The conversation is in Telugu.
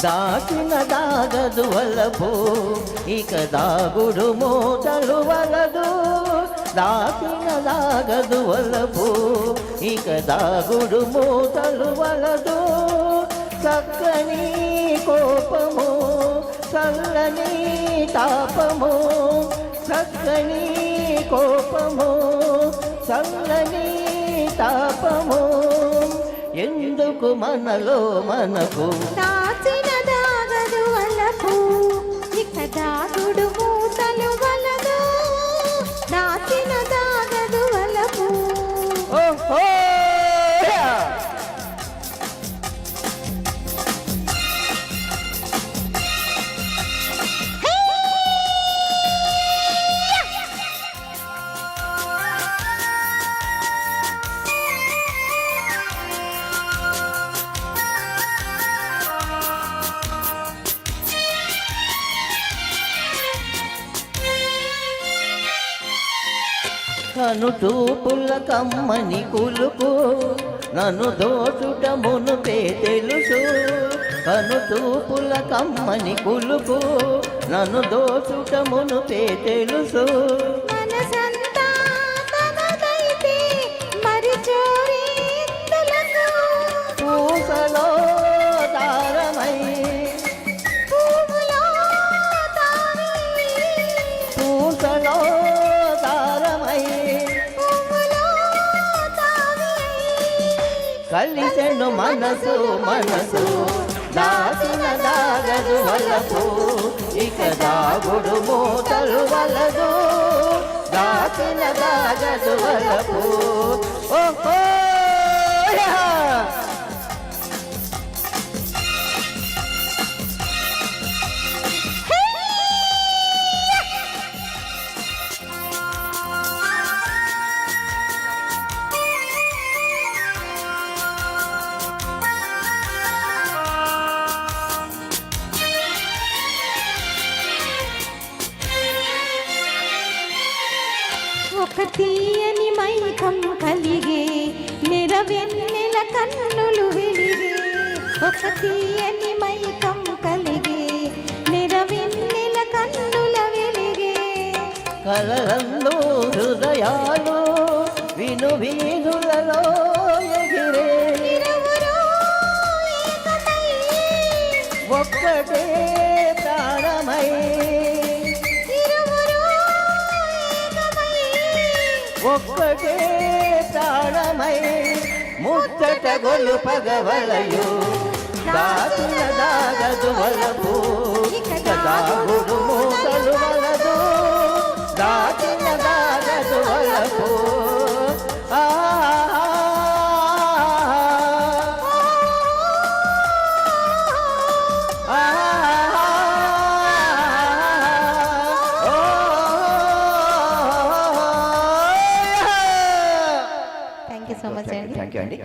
దాచిన దాగదు వలపు ఇక దాగుడు మూతలు వలదు. దాచిన దాగదు వలపు ఇక దాగుడు మూతలు వలదు. చక్కని కోపము చల్లని తాపము, చక్కని కోపము చల్లని తాపము, ఎందుకు మనలో మనకు దాచిన దాగదు వలపు ఇక దాగుడు మూతలు వలదు. దాచిన దాగదు వలపు. ఓహో కను చూపుల కమ్మని కులుకు నన్ను దోచుట మునుపే తెలుసు. కను చూపుల కమ్మని కులుకు నన్ను దోచుట మునుపే తెలుసు. మనసంతా తనదైతే మరి చోరీతులకు పూసలో తారమై పువ్వులో తావి, పూసలో కలిసెను మనసు మనసు దాచిన దాగదు వలపు ఇక దాగుడు మూతలు వలదు. దాచిన దాగదు వలపు. ఓహో ఒక తీయని మైకం కలిగే నిరవెన్నెల కన్నులు వెలిగే. ఒక తీయని మైకం కలిగే నిరవెన్నెల కన్నుల వెలిగే. కలలందు హృదయాలు విను వీధులలో ఎగిరే. ఒక్కటే ప్రాణమై ఒక్కటే ప్రాణమై ముచ్చట గొలుపగవలయు. దాచిన దాగదు వలపు దాగుడు మూతలు వలదు. దాచిన దాగదు వలపు. థ్యాంక్ యూ సో మచ్ అండి. థ్యాంక్ యూ అండి.